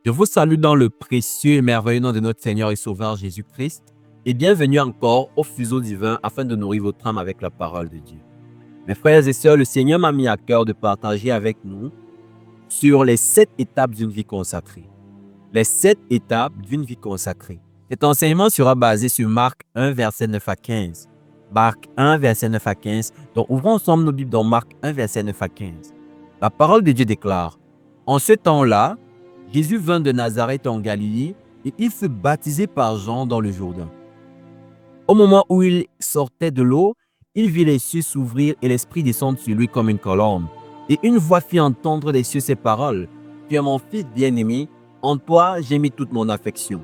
Je vous salue dans le précieux et merveilleux nom de notre Seigneur et Sauveur Jésus-Christ et bienvenue encore au fuseau divin afin de nourrir votre âme avec la parole de Dieu. Mes frères et sœurs, le Seigneur m'a mis à cœur de partager avec nous sur les 7 étapes d'une vie consacrée. Les 7 étapes d'une vie consacrée. Cet enseignement sera basé sur Marc 1, verset 9 à 15. Marc 1, verset 9 à 15. Donc, ouvrons ensemble nos Bibles dans Marc 1, verset 9 à 15. La parole de Dieu déclare: en ce temps-là, Jésus vint de Nazareth en Galilée et il fut baptisé par Jean dans le Jourdain. Au moment où il sortait de l'eau, il vit les cieux s'ouvrir et l'Esprit descendre sur lui comme une colombe. Et une voix fit entendre des cieux ces paroles: Tu es mon fils bien-aimé, en toi j'ai mis toute mon affection.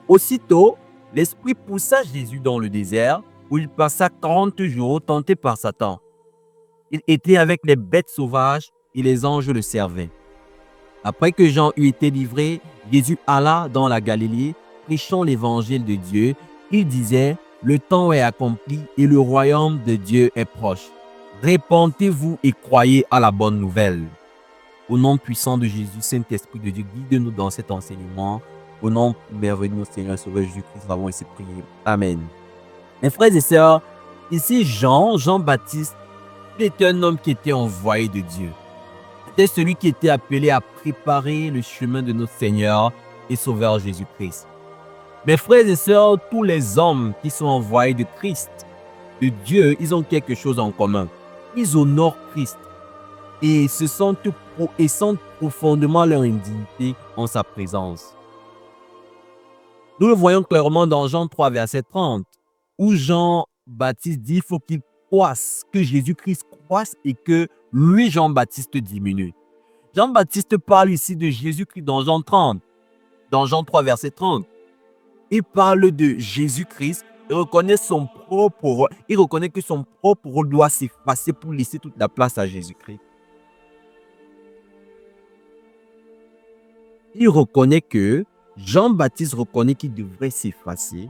Aussitôt, l'Esprit poussa Jésus dans le désert, où il passa 40 jours tenté par Satan. Il était avec les bêtes sauvages et les anges le servaient. Après que Jean eut été livré, Jésus alla dans la Galilée, prêchant l'évangile de Dieu. Il disait: le temps est accompli et le royaume de Dieu est proche. Répentez-vous et croyez à la bonne nouvelle. Au nom puissant de Jésus, Saint-Esprit de Dieu, guide-nous dans cet enseignement. Au nom merveilleux de notre Seigneur et Sauveur Jésus-Christ, nous avons ainsi prié. Amen. Mes frères et sœurs, ici Jean-Baptiste, il était un homme qui était envoyé de Dieu. C'était celui qui était appelé à préparer le chemin de notre Seigneur et Sauveur Jésus-Christ. Mes frères et sœurs, tous les hommes qui sont envoyés de Christ, de Dieu, ils ont quelque chose en commun. Ils honorent Christ et sentent profondément leur indignité en sa présence. Nous le voyons clairement dans Jean 3, verset 30, où Jean-Baptiste dit: il faut qu'il croisse, que Jésus-Christ croisse et que lui, Jean-Baptiste, diminue. Jean-Baptiste parle ici de Jésus-Christ dans Jean 30, dans Jean 3, verset 30. Il parle de Jésus-Christ, il reconnaît que son propre rôle doit s'effacer pour laisser toute la place à Jésus-Christ. Jean-Baptiste reconnaît qu'il devrait s'effacer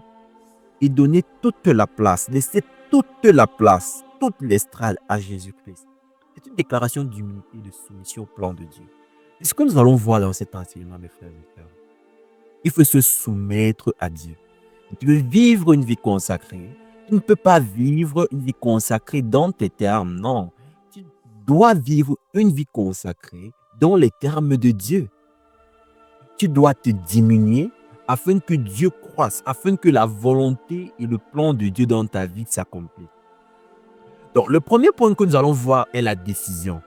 et donner toute la place, laisser toute la place, toute l'estrade à Jésus-Christ. C'est une déclaration d'humilité et de soumission au plan de Dieu. C'est ce que nous allons voir dans cet enseignement, mes frères et sœurs. Il faut se soumettre à Dieu. Si tu veux vivre une vie consacrée, tu ne peux pas vivre une vie consacrée dans tes termes, non. Tu dois vivre une vie consacrée dans les termes de Dieu. Tu dois te diminuer afin que Dieu croisse, afin que la volonté et le plan de Dieu dans ta vie s'accomplissent. Donc, le premier point que nous allons voir est la décision.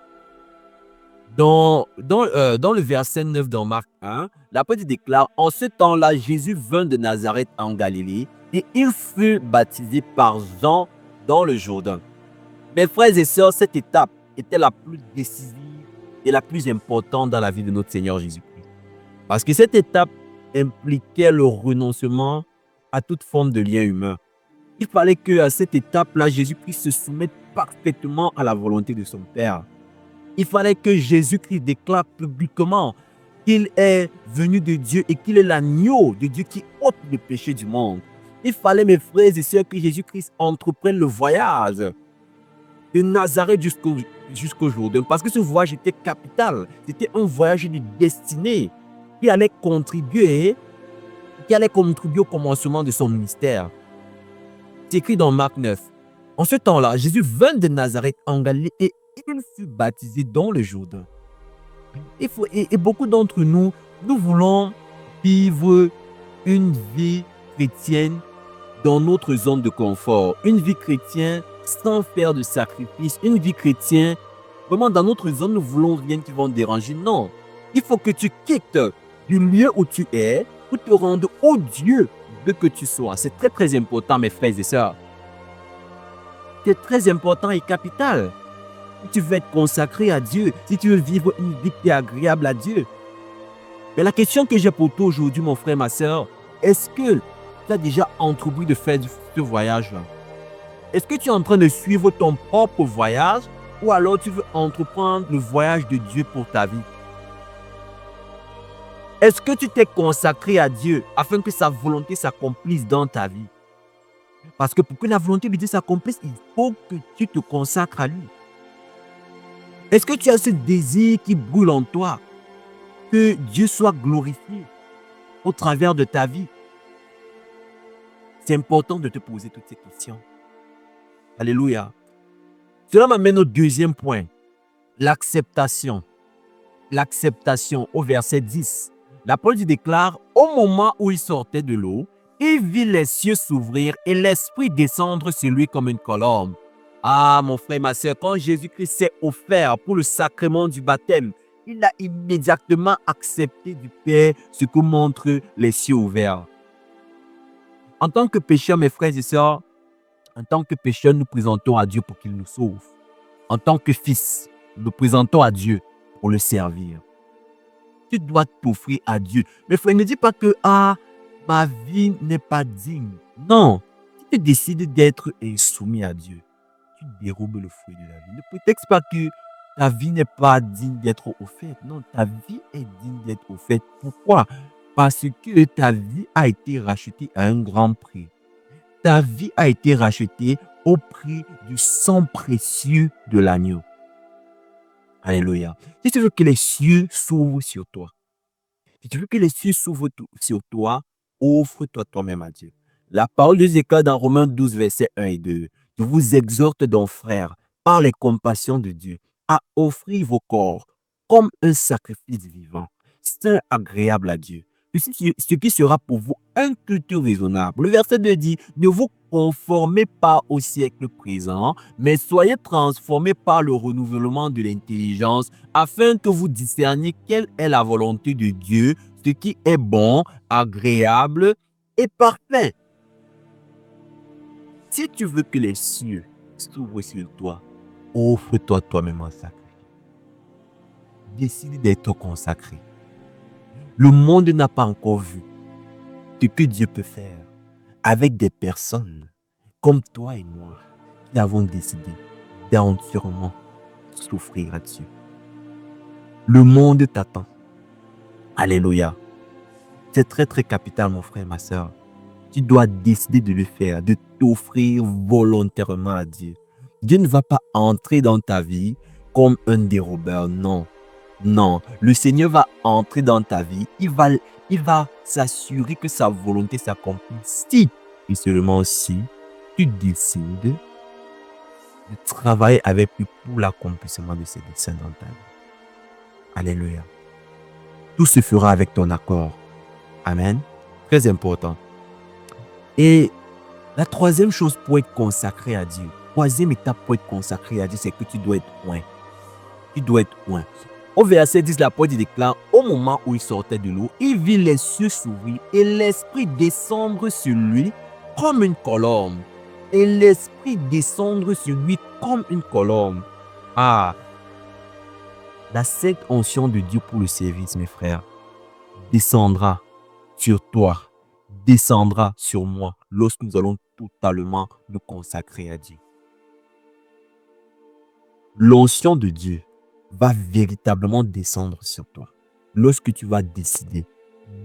Dans le verset 9 dans Marc 1, l'apôtre déclare: en ce temps-là, Jésus vint de Nazareth en Galilée et il fut baptisé par Jean dans le Jourdain. Mes frères et sœurs, cette étape était la plus décisive et la plus importante dans la vie de notre Seigneur Jésus-Christ. Parce que cette étape impliquait le renoncement à toute forme de lien humain. Il fallait qu'à cette étape-là, Jésus-Christ se soumette parfaitement à la volonté de son Père. Il fallait que Jésus-Christ déclare publiquement qu'il est venu de Dieu et qu'il est l'agneau de Dieu qui ôte le péché du monde. Il fallait, mes frères et sœurs, que Jésus-Christ entreprenne le voyage de Nazareth jusqu'au Jourdain. Parce que ce voyage était capital. C'était un voyage de destinée qui allait contribuer au commencement de son ministère. C'est écrit dans Marc 9. En ce temps-là, Jésus vint de Nazareth en Galilée et il fut baptisé dans le Jourdain. Et beaucoup d'entre nous, nous voulons vivre une vie chrétienne dans notre zone de confort. Une vie chrétienne sans faire de sacrifice. Une vie chrétienne, vraiment dans notre zone, nous voulons rien qui va déranger. Non, il faut que tu quittes du lieu où tu es pour te rendre au Dieu de que tu sois. C'est très très important, mes frères et sœurs. C'est très important et capital. Si tu veux être consacré à Dieu, si tu veux vivre une vie qui est agréable à Dieu. Mais la question que j'ai pour toi aujourd'hui, mon frère, ma sœur, est-ce que tu as déjà entrepris de faire ce voyage-là? Est-ce que tu es en train de suivre ton propre voyage ou alors tu veux entreprendre le voyage de Dieu pour ta vie? Est-ce que tu t'es consacré à Dieu afin que sa volonté s'accomplisse dans ta vie? Parce que pour que la volonté de Dieu s'accomplisse, il faut que tu te consacres à lui. Est-ce que tu as ce désir qui brûle en toi que Dieu soit glorifié au travers de ta vie? C'est important de te poser toutes ces questions. Alléluia. Cela m'amène au deuxième point, l'acceptation. L'acceptation au verset 10. L'apôtre déclare, au moment où il sortait de l'eau, il vit les cieux s'ouvrir et l'Esprit descendre sur lui comme une colombe. Ah, mon frère, ma soeur, quand Jésus-Christ s'est offert pour le sacrement du baptême, il a immédiatement accepté du Père ce que montrent les cieux ouverts. En tant que pécheurs, mes frères et sœurs, en tant que pécheurs, nous présentons à Dieu pour qu'il nous sauve. En tant que fils, nous présentons à Dieu pour le servir. Tu dois t'offrir à Dieu. Mes frères, ne dis pas que ma vie n'est pas digne. Non, si tu décides d'être soumis à Dieu, tu dérobes le fruit de la vie. Ne prétexte pas que ta vie n'est pas digne d'être offerte. Non, ta vie est digne d'être offerte. Pourquoi? Parce que ta vie a été rachetée à un grand prix. Ta vie a été rachetée au prix du sang précieux de l'agneau. Alléluia. Si tu veux que les cieux s'ouvrent sur toi, si tu veux que les cieux s'ouvrent sur toi, offre-toi toi-même à Dieu. La parole de Dieu déclare dans Romains 12, versets 1 et 2. Je vous exhorte donc, frères, par les compassions de Dieu, à offrir vos corps comme un sacrifice vivant, saint, agréable à Dieu. Ce qui sera pour vous un culte raisonnable. Le verset 2 dit, ne vous conformez pas au siècle présent, mais soyez transformés par le renouvellement de l'intelligence, afin que vous discerniez quelle est la volonté de Dieu, ce qui est bon, agréable et parfait. Si tu veux que les cieux s'ouvrent sur toi, offre-toi toi-même en sacrifice. Décide d'être consacré. Le monde n'a pas encore vu ce que Dieu peut faire avec des personnes comme toi et moi qui avons décidé d'entièrement souffrir à Dieu. Le monde t'attend. Alléluia. C'est très très capital, mon frère, ma soeur. Tu dois décider de le faire, de t'offrir volontairement à Dieu. Dieu ne va pas entrer dans ta vie comme un dérobeur, non. Non, le Seigneur va entrer dans ta vie. Il va s'assurer que sa volonté s'accomplisse si et seulement si tu décides de travailler avec lui pour l'accomplissement de ses desseins dans ta vie. Alléluia. Tout se fera avec ton accord. Amen. Très important. Et la troisième chose pour être consacré à Dieu, troisième étape pour être consacré à Dieu, c'est que tu dois être oint. Tu dois être oint. Au verset 10, l'apôtre déclare, au moment où il sortait de l'eau, il vit les cieux s'ouvrir et l'Esprit descendre sur lui comme une colombe. Et l'Esprit descendre sur lui comme une colombe. Ah, la sainte onction de Dieu pour le service, mes frères, descendra sur toi, descendra sur moi lorsque nous allons totalement nous consacrer à Dieu. L'onction de Dieu va véritablement descendre sur toi lorsque tu vas décider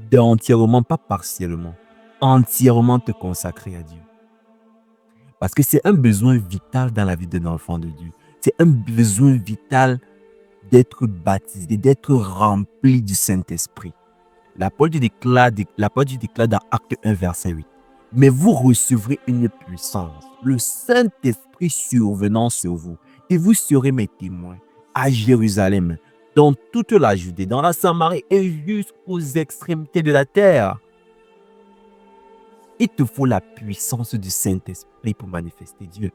d'entièrement, pas partiellement, entièrement te consacrer à Dieu. Parce que c'est un besoin vital dans la vie d'un enfant de Dieu. C'est un besoin vital d'être baptisé, d'être rempli du Saint-Esprit. L'apôtre déclare dans Acte 1, verset 8. Mais vous recevrez une puissance, le Saint-Esprit survenant sur vous, et vous serez mes témoins à Jérusalem, dans toute la Judée, dans la Samarie et jusqu'aux extrémités de la terre. Il te faut la puissance du Saint-Esprit pour manifester Dieu.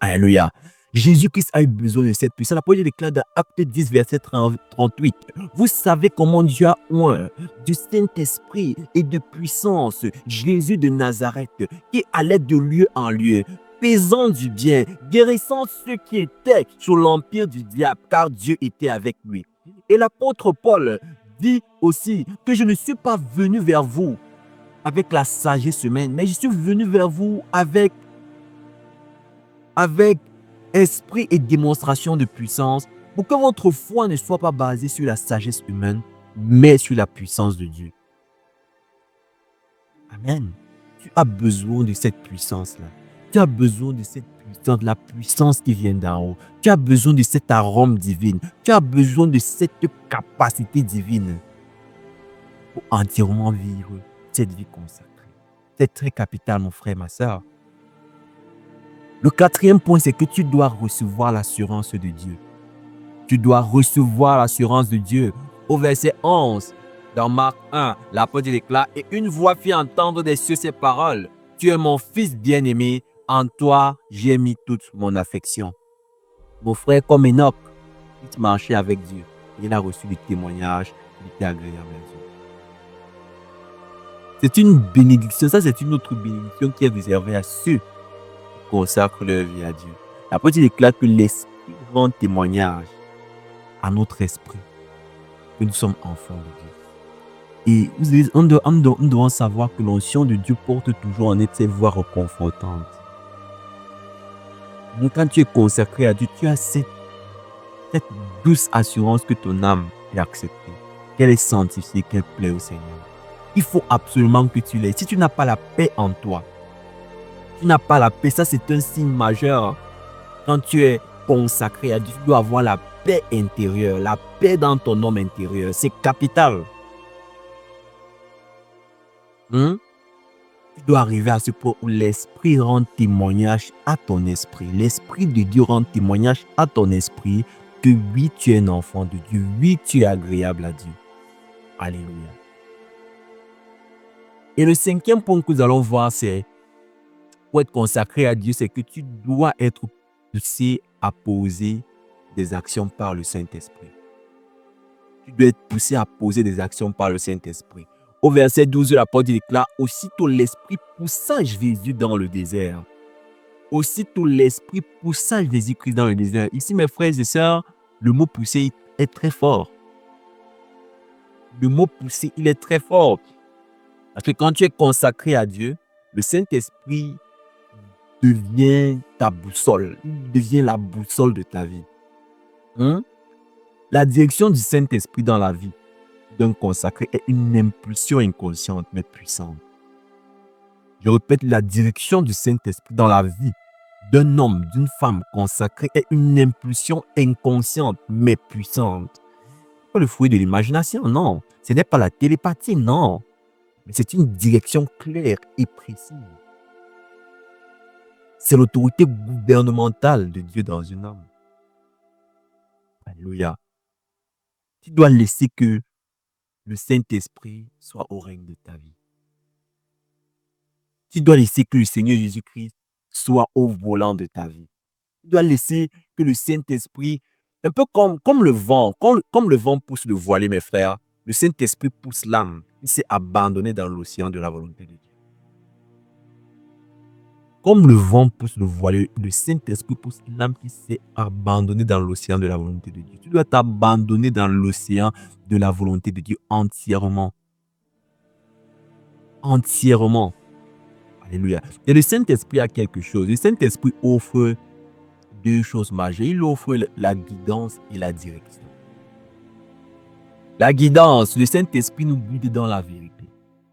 Alléluia. Jésus-Christ a eu besoin de cette puissance. L'apôtre déclare dans Acte 10, verset 38. Vous savez comment Dieu a oint du Saint-Esprit et de puissance Jésus de Nazareth, qui allait de lieu en lieu, faisant du bien, guérissant ceux qui étaient sous l'empire du diable, car Dieu était avec lui. Et l'apôtre Paul dit aussi que je ne suis pas venu vers vous avec la sagesse humaine, mais je suis venu vers vous avec esprit et démonstration de puissance, pour que votre foi ne soit pas basée sur la sagesse humaine, mais sur la puissance de Dieu. Amen. Tu as besoin de cette puissance-là. Tu as besoin de cette puissance, de la puissance qui vient d'en haut. Tu as besoin de cet arôme divin. Tu as besoin de cette capacité divine pour entièrement vivre cette vie consacrée. C'est très capital, mon frère, ma soeur. Le quatrième point, c'est que tu dois recevoir l'assurance de Dieu. Tu dois recevoir l'assurance de Dieu. Au verset 11, dans Marc 1, l'apôtre déclare, « Et une voix fit entendre des cieux ces paroles. Tu es mon fils bien-aimé, en toi j'ai mis toute mon affection. » Mon frère, comme Enoch, il marchait avec Dieu. Il a reçu des témoignages, il était agréable à Dieu. C'est une bénédiction, ça c'est une autre bénédiction qui est réservée à ceux qui consacrent leur vie à Dieu. L'apôtre déclare que l'Esprit rend témoignage à notre esprit que nous sommes enfants de Dieu. Et nous devons savoir que l'onction de Dieu porte toujours en elle ses voix reconfortantes. Donc quand tu es consacré à Dieu, tu as cette douce assurance que ton âme est acceptée, qu'elle est sanctifiée, qu'elle plaît au Seigneur. Il faut absolument que tu l'aies. Si tu n'as pas la paix en toi, tu n'as pas la paix, ça c'est un signe majeur. Quand tu es consacré à Dieu, tu dois avoir la paix intérieure, la paix dans ton homme intérieur. C'est capital. Tu dois arriver à ce point où l'Esprit rend témoignage à ton esprit. L'Esprit de Dieu rend témoignage à ton esprit que oui, tu es un enfant de Dieu. Oui, tu es agréable à Dieu. Alléluia. Et le cinquième point que nous allons voir, c'est pour être consacré à Dieu, c'est que tu dois être poussé à poser des actions par le Saint-Esprit. Tu dois être poussé à poser des actions par le Saint-Esprit. Au verset 12, l'apôtre déclare, « Aussitôt l'Esprit poussa Jésus dans le désert. » Aussitôt l'Esprit poussa Jésus-Christ dans le désert. Ici, mes frères et sœurs, le mot pousser est très fort. Le mot pousser, il est très fort. Parce que quand tu es consacré à Dieu, le Saint-Esprit devient ta boussole. Il devient la boussole de ta vie. La direction du Saint-Esprit dans la vie d'un consacré est une impulsion inconsciente mais puissante. Je répète, la direction du Saint-Esprit dans la vie d'un homme, d'une femme consacrée est une impulsion inconsciente mais puissante. Pas le fruit de l'imagination, non. Ce n'est pas la télépathie, non. Mais c'est une direction claire et précise. C'est l'autorité gouvernementale de Dieu dans une âme. Alléluia. Tu dois laisser que le Saint-Esprit soit au règne de ta vie. Tu dois laisser que le Seigneur Jésus-Christ soit au volant de ta vie. Tu dois laisser que le Saint-Esprit, un peu comme le vent, comme le vent pousse le voilier, mes frères, le Saint-Esprit pousse l'âme. Il s'est abandonné dans l'océan de la volonté de Dieu. Comme le vent pousse le voilier, le Saint-Esprit pousse l'âme qui s'est abandonnée dans l'océan de la volonté de Dieu. Tu dois t'abandonner dans l'océan de la volonté de Dieu entièrement. Entièrement. Alléluia. Et le Saint-Esprit a quelque chose. Le Saint-Esprit offre deux choses majeures. Il offre la guidance et la direction. La guidance, le Saint-Esprit nous guide dans la vérité.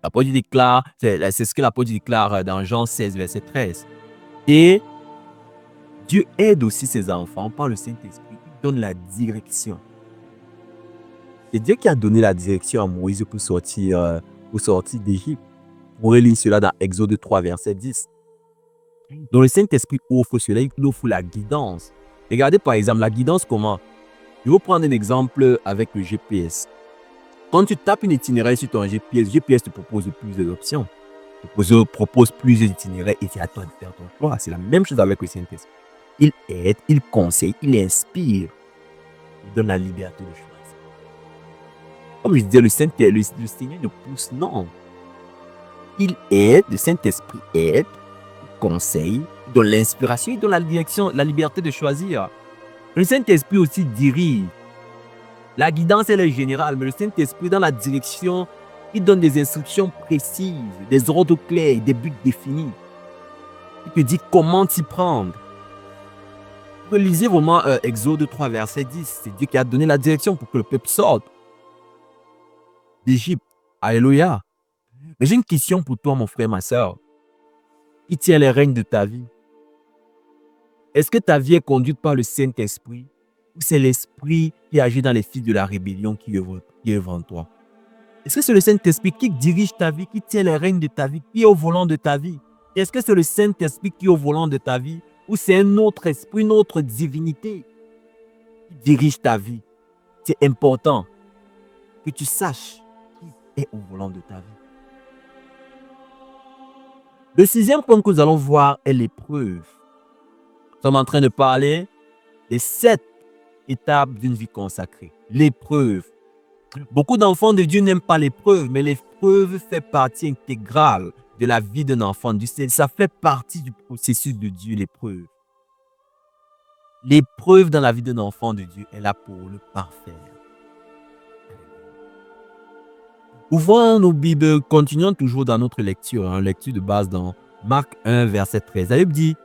L'apôtre déclare, c'est ce que l'apôtre déclare dans Jean 16, verset 13. Et Dieu aide aussi ses enfants par le Saint-Esprit. Il donne la direction. C'est Dieu qui a donné la direction à Moïse pour sortir d'Égypte. Vous pourrez lire cela dans Exode 3, verset 10. Donc le Saint-Esprit offre cela, il offre la guidance. Regardez par exemple la guidance comment. Je vais prendre un exemple avec le GPS. Quand tu tapes une itinéraire sur ton GPS, le GPS te propose plusieurs options. Te propose plusieurs itinéraires et c'est à toi de faire ton choix. C'est la même chose avec le Saint-Esprit. Il aide, il conseille, il inspire. Il donne la liberté de choisir. Comme je disais, le Seigneur ne pousse, non. Il aide, le Saint-Esprit aide, il conseille, il donne l'inspiration, il donne la direction, la liberté de choisir. Le Saint-Esprit aussi dirige. La guidance, elle est générale, mais le Saint-Esprit, dans la direction, il donne des instructions précises, des ordres clairs, des buts définis. Il te dit comment t'y prendre. Vous lisez vraiment Exode 3, verset 10. C'est Dieu qui a donné la direction pour que le peuple sorte d'Égypte. Alléluia. Mais j'ai une question pour toi, mon frère, ma soeur. Qui tient les règnes de ta vie? Est-ce que ta vie est conduite par le Saint-Esprit ou c'est l'Esprit qui agit dans les fils de la rébellion qui œuvre en toi? Est-ce que c'est le Saint-Esprit qui dirige ta vie, qui tient les rênes de ta vie, qui est au volant de ta vie? Est-ce que c'est le Saint-Esprit qui est au volant de ta vie ou c'est un autre esprit, une autre divinité qui dirige ta vie? C'est important que tu saches qui est au volant de ta vie. Le 6e point que nous allons voir est l'épreuve. Nous sommes en train de parler des 7 étapes d'une vie consacrée. L'épreuve. Beaucoup d'enfants de Dieu n'aiment pas l'épreuve, mais l'épreuve fait partie intégrale de la vie d'un enfant de Dieu. Ça fait partie du processus de Dieu, l'épreuve. L'épreuve dans la vie d'un enfant de Dieu est là pour le parfaire. Ouvrons nos Bibles, continuons toujours dans notre lecture, lecture de base dans Marc 1, verset 13. La Bible dit: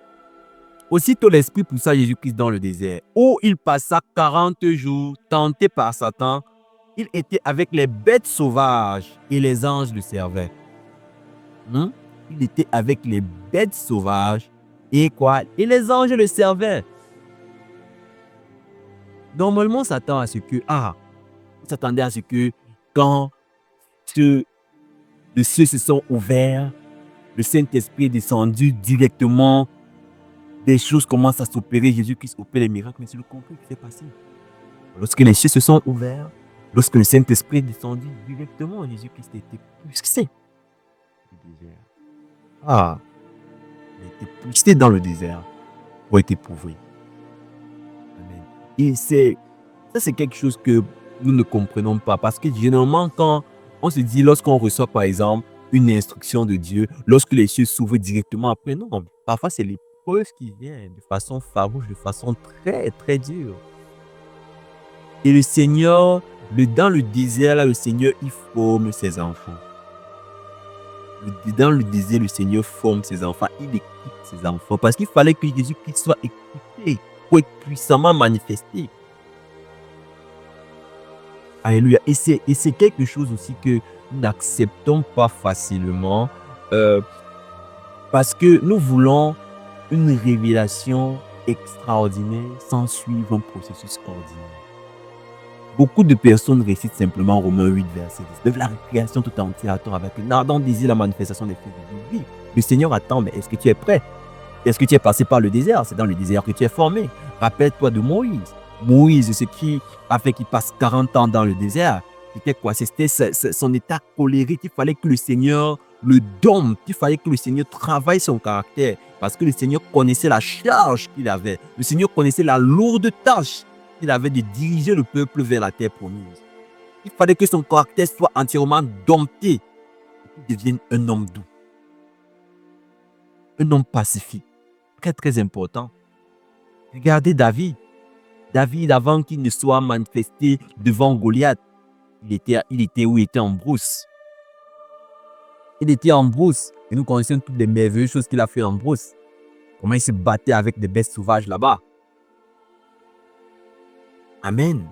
aussitôt l'Esprit poussa Jésus-Christ dans le désert, où il passa 40 jours, tenté par Satan. Il était avec les bêtes sauvages et les anges le servaient. Il était avec les bêtes sauvages et quoi? Et les anges le servaient. Normalement, on s'attend à ce que, on s'attendait à ce que quand les cieux se sont ouverts, le Saint-Esprit est descendu directement, des choses commencent à s'opérer, Jésus-Christ opère les miracles, mais c'est le contraire qui s'est passé. Lorsque les cieux se sont ouverts, lorsque le Saint-Esprit est descendu directement, Jésus-Christ a été poussé dans le désert. Il a été poussé dans le désert pour être éprouvé. Amen. Et ça, c'est quelque chose que nous ne comprenons pas, parce que généralement, quand on se dit, lorsqu'on reçoit par exemple une instruction de Dieu, lorsque les cieux s'ouvrent directement après, non, parfois c'est l'épreuve qui vient de façon farouche, de façon très très dure. Et le Seigneur, dans le désert, là, le Seigneur, il forme ses enfants. Dans le désert, le Seigneur forme ses enfants, il équipe ses enfants, parce qu'il fallait que Jésus-Christ soit équipé pour être puissamment manifesté. Alléluia. Et c'est quelque chose aussi que nous n'acceptons pas facilement, parce que nous voulons une révélation extraordinaire sans suivre un processus ordinaire. Beaucoup de personnes récitent simplement Romains 8, verset 19. La création tout entière attend avec un ardent désir la manifestation des fils de Dieu. Oui, le Seigneur attend, mais est-ce que tu es prêt? Est-ce que tu es passé par le désert? C'est dans le désert que tu es formé. Rappelle-toi de Moïse. Moïse, ce qui a fait qu'il passe 40 ans dans le désert, c'était quoi? C'était son état colérique. Il fallait que le Seigneur le dompte. Il fallait que le Seigneur travaille son caractère. Parce que le Seigneur connaissait la charge qu'il avait. Le Seigneur connaissait la lourde tâche qu'il avait de diriger le peuple vers la terre promise. Il fallait que son caractère soit entièrement dompté et qu'il devienne un homme doux. Un homme pacifique. Très très important. Regardez David. David, avant qu'il ne soit manifesté devant Goliath, il était où? Il était en brousse. Il était en brousse. Et nous connaissons toutes les merveilleuses choses qu'il a fait en brousse. Comment il se battait avec des bêtes sauvages là-bas. Amen.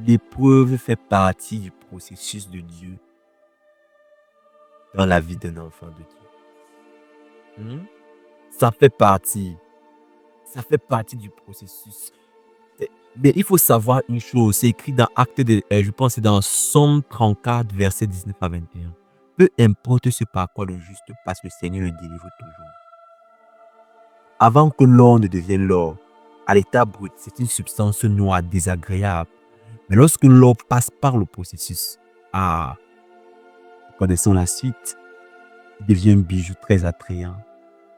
L'épreuve fait partie du processus de Dieu dans la vie d'un enfant de Dieu. Ça fait partie. Ça fait partie du processus. Mais il faut savoir une chose, c'est écrit dans je pense que c'est dans Somme 34, verset 19 à 21. Peu importe ce par quoi le juste passe, le Seigneur le délivre toujours. Avant que l'or ne devienne l'or, à l'état brut, c'est une substance noire désagréable. Mais lorsque l'or passe par le processus, connaissons la suite, il devient un bijou très attrayant.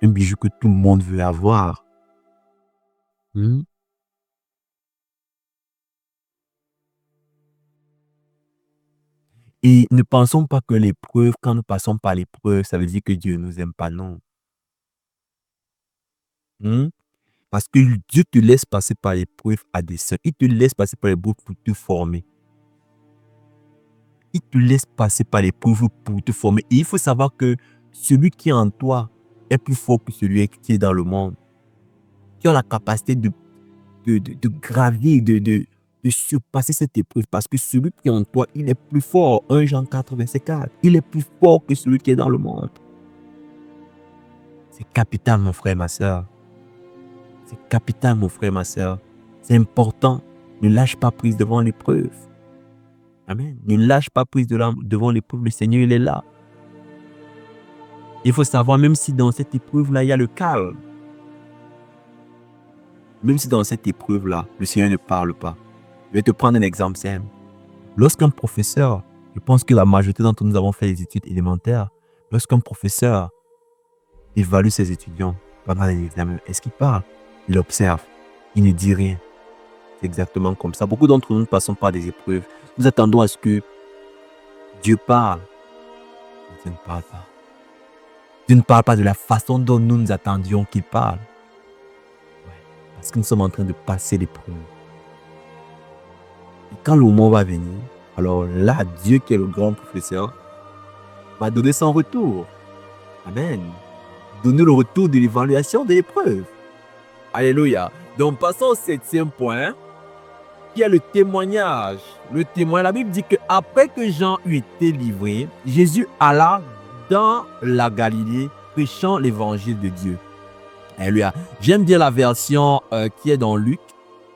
Un bijou que tout le monde veut avoir. Et ne pensons pas que l'épreuve, quand nous passons par l'épreuve, ça veut dire que Dieu ne nous aime pas, non. Parce que Dieu te laisse passer par l'épreuve à dessein. Il te laisse passer par l'épreuve pour te former. Il te laisse passer par l'épreuve pour te former. Et il faut savoir que celui qui est en toi est plus fort que celui qui est dans le monde. Tu as la capacité de gravir, de surpasser cette épreuve. Parce que celui qui est en toi, il est plus fort. 1 Jean 4, verset 4. Il est plus fort que celui qui est dans le monde. C'est capital, mon frère, ma soeur. C'est capital, mon frère, ma soeur. C'est important. Ne lâche pas prise devant l'épreuve. Amen. Ne lâche pas prise devant l'épreuve. Le Seigneur, il est là. Il faut savoir, même si dans cette épreuve-là, il y a le calme. Même si dans cette épreuve-là, le Seigneur ne parle pas. Je vais te prendre un exemple simple. Lorsqu'un professeur, je pense que la majorité d'entre nous avons fait les études élémentaires, lorsqu'un professeur évalue ses étudiants pendant les examens, est-ce qu'il parle? Il observe. Il ne dit rien. C'est exactement comme ça. Beaucoup d'entre nous passons par des épreuves. Nous attendons à ce que Dieu parle. Mais Dieu ne parle pas. Dieu ne parle pas de la façon dont nous attendions qu'il parle. Parce que nous sommes en train de passer l'épreuve. Et quand le moment va venir, alors là, Dieu qui est le grand professeur va donner son retour. Amen. Donner le retour de l'évaluation de l'épreuve. Alléluia. Donc passons au 7e point, qui est le témoignage. Le témoignage, la Bible dit qu'après que Jean eut été livré, Jésus alla dans la Galilée prêchant l'évangile de Dieu. Alléluia. J'aime bien la version qui est dans Luc.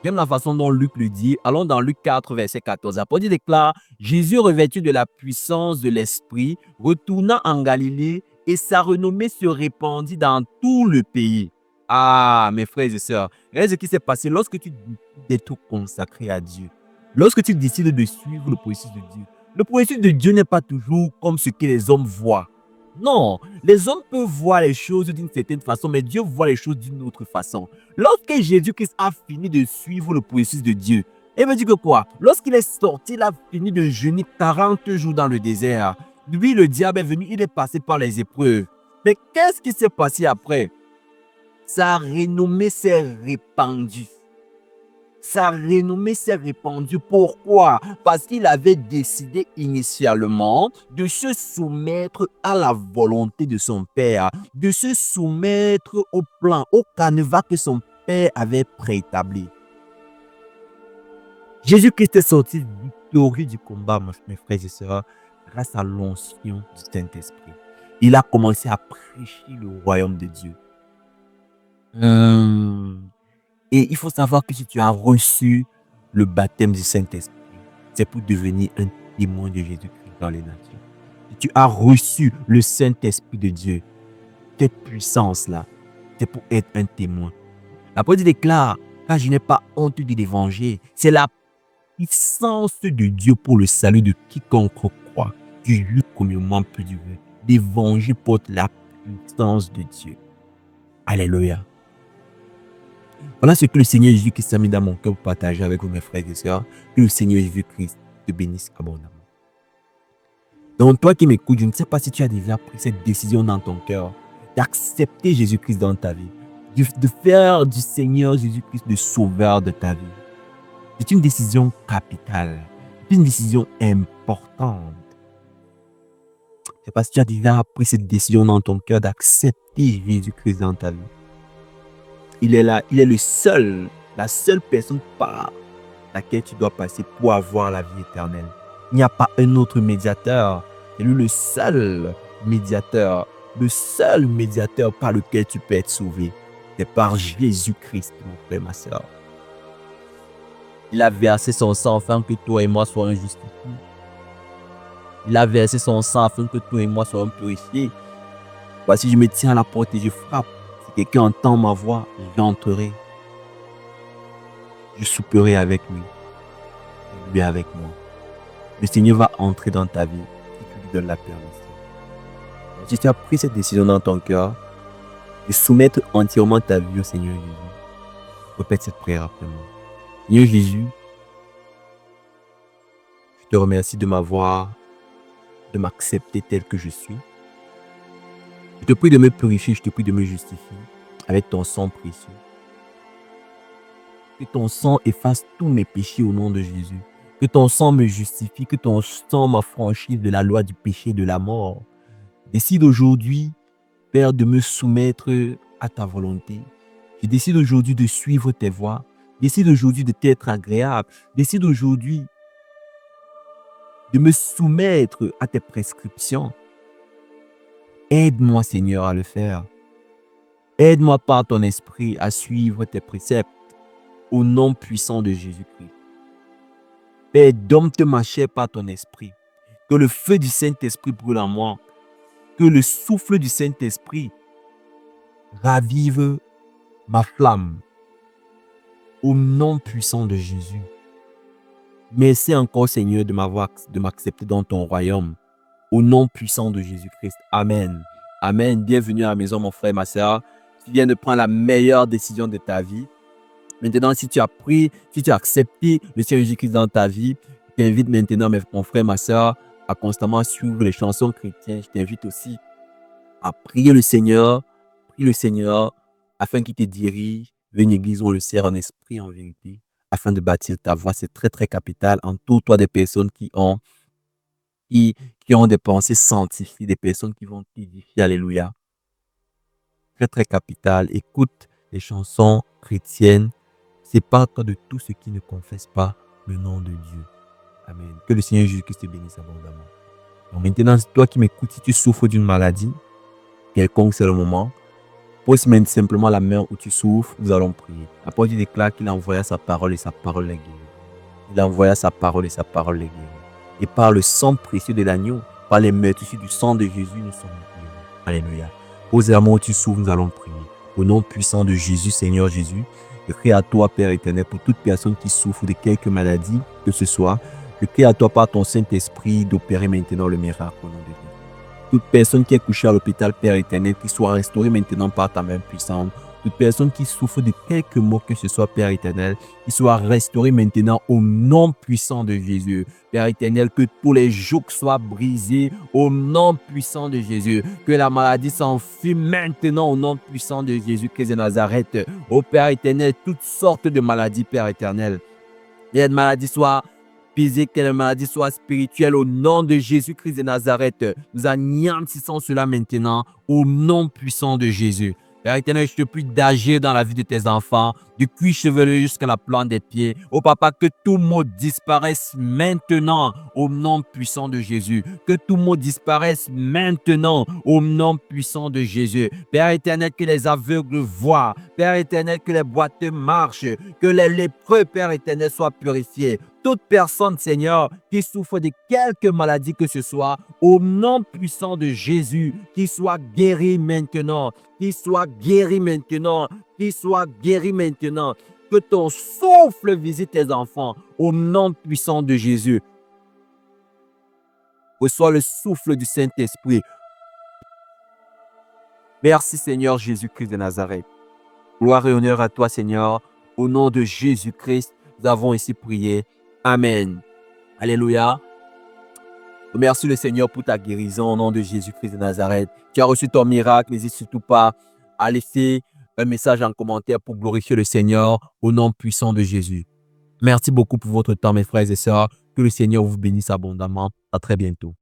J'aime la façon dont Luc le dit. Allons dans Luc 4, verset 14. L'apôtre déclare, Jésus revêtu de la puissance de l'Esprit, retourna en Galilée et sa renommée se répandit dans tout le pays. Ah, mes frères et sœurs, regardez ce qui s'est passé lorsque tu es tout consacré à Dieu. Lorsque tu décides de suivre le processus de Dieu. Le processus de Dieu n'est pas toujours comme ce que les hommes voient. Non, les hommes peuvent voir les choses d'une certaine façon, mais Dieu voit les choses d'une autre façon. Lorsque Jésus-Christ a fini de suivre le processus de Dieu, il veut dire que quoi? Lorsqu'il est sorti, il a fini de jeûner 40 jours dans le désert. Lui, le diable est venu, il est passé par les épreuves. Mais qu'est-ce qui s'est passé après? Sa renommée s'est répandue. Sa renommée s'est répandue. Pourquoi? Parce qu'il avait décidé initialement de se soumettre à la volonté de son Père, de se soumettre au plan, au canevas que son Père avait préétabli. Jésus-Christ est sorti victorieux du combat, mes frères et sœurs, grâce à l'onction du Saint-Esprit. Il a commencé à prêcher le royaume de Dieu. Et il faut savoir que si tu as reçu le baptême du Saint-Esprit, c'est pour devenir un témoin de Jésus-Christ dans les nations. Si tu as reçu le Saint-Esprit de Dieu, cette puissance-là, c'est pour être un témoin. L'apôtre déclare, car je n'ai pas honte de l'évangile, c'est la puissance de Dieu pour le salut de quiconque croit. Tu lui communément plus du vrai. L'évangile porte la puissance de Dieu. Alléluia. Voilà ce que le Seigneur Jésus-Christ a mis dans mon cœur pour partager avec vous, mes frères et sœurs. Que le Seigneur Jésus-Christ te bénisse abondamment. Donc, toi qui m'écoutes, je ne sais pas si tu as déjà pris cette décision dans ton cœur d'accepter Jésus-Christ dans ta vie, de faire du Seigneur Jésus-Christ le sauveur de ta vie. C'est une décision capitale, c'est une décision importante. Je ne sais pas si tu as déjà pris cette décision dans ton cœur d'accepter Jésus-Christ dans ta vie. Il est là, il est la seule personne par laquelle tu dois passer pour avoir la vie éternelle. Il n'y a pas un autre médiateur. C'est lui le seul médiateur par lequel tu peux être sauvé. C'est par Jésus-Christ, mon frère, ma soeur. Il a versé son sang afin que toi et moi soyons justifiés. Il a versé son sang afin que toi et moi soyons purifiés. Voici, je me tiens à la porte et je frappe. Si quelqu'un entend ma voix, j'entrerai. Je souperai avec lui. Et lui avec moi. Le Seigneur va entrer dans ta vie si tu lui donnes la permission. Si tu as pris cette décision dans ton cœur, de soumettre entièrement ta vie au Seigneur Jésus, répète cette prière après moi. Seigneur Jésus, je te remercie de m'accepter tel que je suis. Je te prie de me purifier, je te prie de me justifier avec ton sang précieux. Que ton sang efface tous mes péchés au nom de Jésus. Que ton sang me justifie, que ton sang m'affranchisse de la loi du péché et de la mort. Décide aujourd'hui, Père, de me soumettre à ta volonté. Je décide aujourd'hui de suivre tes voies. Décide aujourd'hui de t'être agréable. Décide aujourd'hui de me soumettre à tes prescriptions. Aide-moi, Seigneur, à le faire. Aide-moi par ton esprit à suivre tes préceptes au nom puissant de Jésus-Christ. Père, dompte ma chair par ton esprit. Que le feu du Saint-Esprit brûle en moi. Que le souffle du Saint-Esprit ravive ma flamme au nom puissant de Jésus. Merci encore, Seigneur, de m'accepter dans ton royaume. Au nom puissant de Jésus-Christ. Amen. Amen. Bienvenue à la maison, mon frère, ma soeur. Tu viens de prendre la meilleure décision de ta vie. Maintenant, si tu as accepté le Seigneur Jésus-Christ dans ta vie, je t'invite maintenant, mon frère, ma soeur, à constamment suivre les chansons chrétiennes. Je t'invite aussi à prier le Seigneur. Prie le Seigneur afin qu'il te dirige vers une église où on le sert en esprit, en vérité, afin de bâtir ta voix. C'est très, très capital. Entoure-toi des personnes qui ont des pensées sanctifiées, des personnes qui vont t'édifier. Alléluia. Très, très capital. Écoute les chansons chrétiennes. Sépare-toi de tout ce qui ne confesse pas le nom de Dieu. Amen. Que le Seigneur Jésus-Christ te bénisse abondamment. Donc maintenant, toi qui m'écoutes, si tu souffres d'une maladie, quelconque, c'est le moment. Pose simplement la main où tu souffres, nous allons prier. Après, tu déclares qu'il envoya sa parole et sa parole les guérit. Il envoya sa parole et sa parole les guérit. Et par le sang précieux de l'agneau, par les meurtrissures du sang de Jésus, nous sommes guéris. Alléluia. Pose la main où tu souffres, nous allons prier. Au nom puissant de Jésus, Seigneur Jésus, je crie à toi, Père éternel, pour toute personne qui souffre de quelque maladie que ce soit. Je crie à toi par ton Saint-Esprit d'opérer maintenant le miracle au nom de Jésus. Toute personne qui est couchée à l'hôpital, Père éternel, qui soit restaurée maintenant par ta main puissante. Toute personne qui souffre de quelques maux que ce soit, Père éternel, qui soit restaurée maintenant au nom puissant de Jésus. Père éternel, que tous les jougs soient brisés au nom puissant de Jésus. Que la maladie s'enfuit maintenant au nom puissant de Jésus-Christ de Nazareth. Ô Père éternel, toutes sortes de maladies, Père éternel. Que les maladies soient physiques, que les maladies soient spirituelles, au nom de Jésus-Christ de Nazareth. Nous anéantissons cela maintenant au nom puissant de Jésus. Père éternel, je te prie d'agir dans la vie de tes enfants, du cuir chevelu jusqu'à la plante des pieds. Oh papa, que tout mot disparaisse maintenant au nom puissant de Jésus. Que tout mot disparaisse maintenant au nom puissant de Jésus. Père éternel, que les aveugles voient. Père éternel, que les boiteux marchent. Que les lépreux, Père éternel, soient purifiés. Toute personne, Seigneur, qui souffre de quelque maladie que ce soit, au nom puissant de Jésus, qui soit guéri maintenant, qui soit guéri maintenant, qui soit guéri maintenant. Que ton souffle visite tes enfants, au nom puissant de Jésus. Reçois le souffle du Saint-Esprit. Merci, Seigneur Jésus-Christ de Nazareth. Gloire et honneur à toi, Seigneur. Au nom de Jésus-Christ, nous avons ici prié. Amen. Alléluia. Remercie le Seigneur pour ta guérison au nom de Jésus-Christ de Nazareth. Tu as reçu ton miracle. N'hésite surtout pas à laisser un message en commentaire pour glorifier le Seigneur au nom puissant de Jésus. Merci beaucoup pour votre temps, mes frères et sœurs. Que le Seigneur vous bénisse abondamment. À très bientôt.